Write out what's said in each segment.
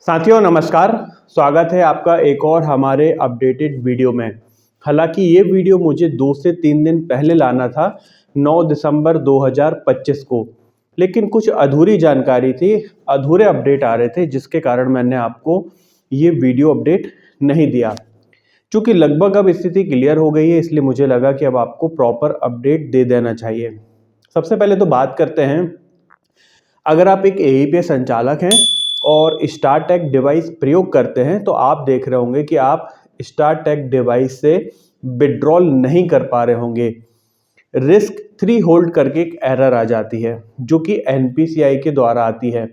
साथियों नमस्कार, स्वागत है आपका एक और हमारे अपडेटेड वीडियो में। हालांकि ये वीडियो मुझे 2 से 3 दिन पहले लाना था, 9 दिसंबर 2025 को, लेकिन कुछ अधूरी जानकारी थी, अधूरे अपडेट आ रहे थे, जिसके कारण मैंने आपको ये वीडियो अपडेट नहीं दिया। चूँकि लगभग अब स्थिति क्लियर हो गई है, इसलिए मुझे लगा कि अब आपको प्रॉपर अपडेट दे देना चाहिए। सबसे पहले तो बात करते हैं, अगर आप एक एईपीएस संचालक हैं और स्टारटेक डिवाइस प्रयोग करते हैं तो आप देख रहे होंगे कि आप स्टारटेक डिवाइस से विड्रॉल नहीं कर पा रहे होंगे। रिस्क 3 होल्ड करके एक एरर आ जाती है जो कि एनपीसीआई के द्वारा आती है।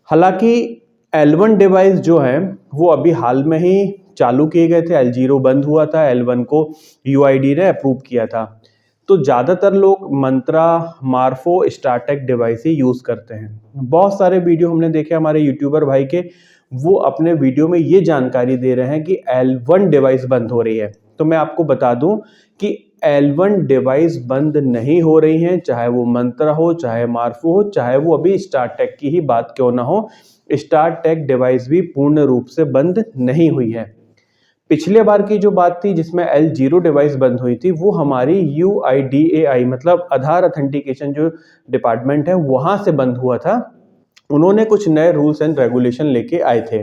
हालांकि L1 डिवाइस जो है वो अभी हाल में ही चालू किए गए थे। L0 बंद हुआ था, L1 को यूआईडी ने अप्रूव किया था। तो ज़्यादातर लोग मंत्रा, मार्फो, स्टारटेक डिवाइस ही यूज़ करते हैं। बहुत सारे वीडियो हमने देखे हमारे यूट्यूबर भाई के, वो अपने वीडियो में ये जानकारी दे रहे हैं कि L1 डिवाइस बंद हो रही है। तो मैं आपको बता दूं कि L1 डिवाइस बंद नहीं हो रही हैं, चाहे वो मंत्रा हो, चाहे मार्फो हो, चाहे वो अभी स्टारटेक की ही बात क्यों ना हो। स्टारटेक डिवाइस भी पूर्ण रूप से बंद नहीं हुई है। पिछले बार की जो बात थी जिसमें L0 डिवाइस बंद हुई थी, वो हमारी UIDAI मतलब आधार अथेंटिकेशन जो डिपार्टमेंट है वहां से बंद हुआ था। उन्होंने कुछ नए रूल्स एंड रेगुलेशन लेके आए थे।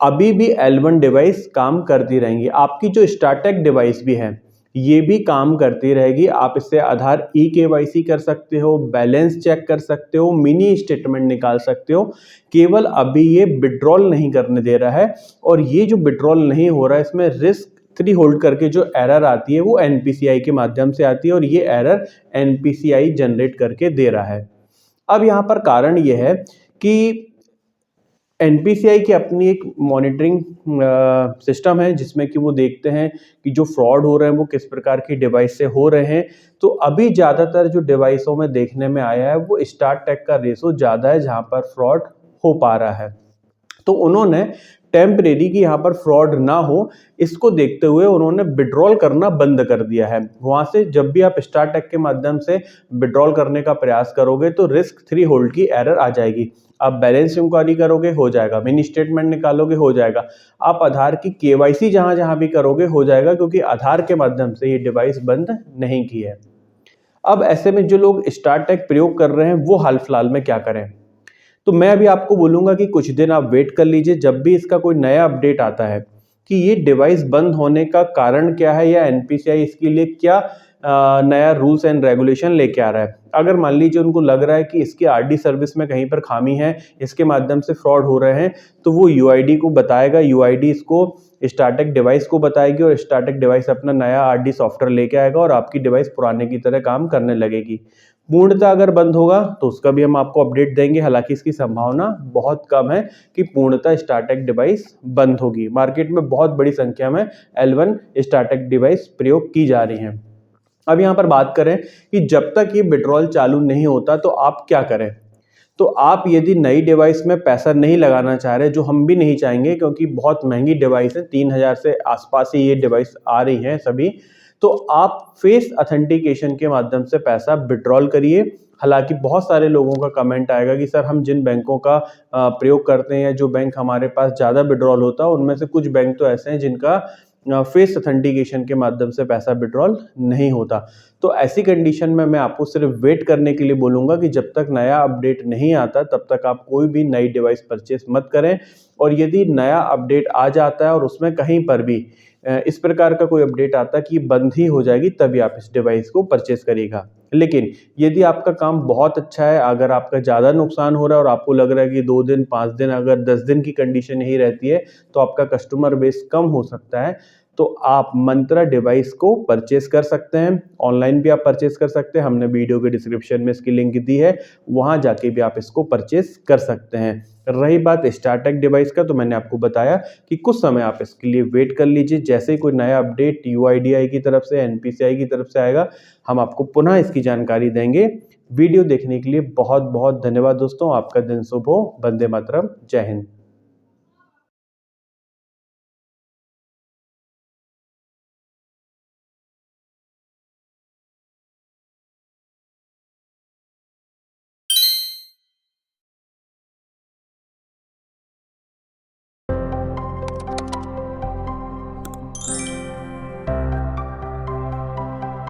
अभी भी L1 डिवाइस काम करती रहेंगी। आपकी जो स्टारटेक डिवाइस भी है ये भी काम करती रहेगी। आप इससे आधार eKYC कर सकते हो, बैलेंस चेक कर सकते हो, मिनी स्टेटमेंट निकाल सकते हो। केवल अभी ये विड्रॉल नहीं करने दे रहा है, और ये जो विड्रॉल नहीं हो रहा है इसमें रिस्क 3 होल्ड करके जो एरर आती है वो एनपीसीआई के माध्यम से आती है, और ये एरर एनपीसीआई जनरेट करके दे रहा है। अब यहाँ पर कारण ये है कि एनपीसीआई की अपनी एक मॉनिटरिंग सिस्टम है जिसमें कि वो देखते हैं कि जो फ्रॉड हो रहे हैं वो किस प्रकार की डिवाइस से हो रहे हैं। तो अभी ज़्यादातर जो डिवाइसों में देखने में आया है वो स्टारटेक का रेशो ज़्यादा है जहाँ पर फ्रॉड हो पा रहा है। तो उन्होंने टेम्परेरी कि यहाँ पर फ्रॉड ना हो, इसको देखते हुए उन्होंने विड्रॉल करना बंद कर दिया है। वहाँ से जब भी आप स्टारटेक के माध्यम से विड्रॉल करने का प्रयास करोगे तो रिस्क 3 होल्ड की एरर आ जाएगी। आप बैलेंस इंक्वायरी करोगे हो जाएगा, मिनी स्टेटमेंट निकालोगे हो जाएगा, आप आधार की केवाईसी जहाँ जहाँ भी करोगे हो जाएगा, क्योंकि आधार के माध्यम से ये डिवाइस बंद नहीं की है। अब ऐसे में जो लोग स्टारटेक प्रयोग कर रहे हैं वो हाल फिलहाल में क्या करें? तो मैं अभी आपको बोलूँगा कि कुछ दिन आप वेट कर लीजिए, जब भी इसका कोई नया अपडेट आता है कि ये डिवाइस बंद होने का कारण क्या है या एनपीसीआई इसके लिए क्या नया रूल्स एंड रेगुलेशन लेके आ रहा है। अगर मान लीजिए उनको लग रहा है कि इसकी आरडी सर्विस में कहीं पर खामी है, इसके माध्यम से फ्रॉड हो रहे हैं, तो वो यूआईडी को बताएगा, यूआईडी इसको स्टारटेक डिवाइस को बताएगी, और स्टारटेक डिवाइस अपना नया आरडी सॉफ्टवेयर लेके आएगा और आपकी डिवाइस पुराने की तरह काम करने लगेगी। पूर्णतः अगर बंद होगा तो उसका भी हम आपको अपडेट देंगे। हालांकि इसकी संभावना बहुत कम है कि पूर्णतः स्टारटेक डिवाइस बंद होगी। मार्केट में बहुत बड़ी संख्या में L1 स्टारटेक डिवाइस प्रयोग की जा रही हैं। अब यहाँ पर बात करें कि जब तक ये विड्रॉल चालू नहीं होता तो आप क्या करें। तो आप यदि नई डिवाइस में पैसा नहीं लगाना चाह रहे, जो हम भी नहीं चाहेंगे क्योंकि बहुत महंगी डिवाइस है, 3000 से आसपास ही ये डिवाइस आ रही हैं सभी, तो आप फेस अथेंटिकेशन के माध्यम से पैसा विड्रॉल करिए। हालांकि बहुत सारे लोगों का कमेंट आएगा कि सर हम जिन बैंकों का प्रयोग करते हैं या जो बैंक हमारे पास ज़्यादा विड्रॉल होता है, उनमें से कुछ बैंक तो ऐसे हैं जिनका फेस अथेंटिकेशन के माध्यम से पैसा विड्रॉल नहीं होता। तो ऐसी कंडीशन में मैं आपको सिर्फ वेट करने के लिए बोलूँगा कि जब तक नया अपडेट नहीं आता तब तक आप कोई भी नई डिवाइस परचेस मत करें। और यदि नया अपडेट आ जाता है और उसमें कहीं पर भी इस प्रकार का कोई अपडेट आता है कि बंद ही हो जाएगी, तभी आप इस डिवाइस को परचेस करिएगा। लेकिन यदि आपका काम बहुत अच्छा है, अगर आपका ज़्यादा नुकसान हो रहा है और आपको लग रहा है कि 2 दिन, 5 दिन, अगर 10 दिन की कंडीशन यही रहती है तो आपका कस्टमर बेस कम हो सकता है, तो आप मंत्रा डिवाइस को परचेस कर सकते हैं। ऑनलाइन भी आप परचेस कर सकते हैं, हमने वीडियो के डिस्क्रिप्शन में इसकी लिंक दी है, वहां जाके भी आप इसको परचेस कर सकते हैं। रही बात स्टारटेक डिवाइस का, तो मैंने आपको बताया कि कुछ समय आप इसके लिए वेट कर लीजिए। जैसे ही कोई नया अपडेट यूआईडीआई की तरफ से, एनपीसीआई की तरफ से आएगा, हम आपको पुनः इसकी जानकारी देंगे। वीडियो देखने के लिए बहुत बहुत धन्यवाद दोस्तों। आपका दिन शुभ हो। वंदे मातरम। जय हिंद।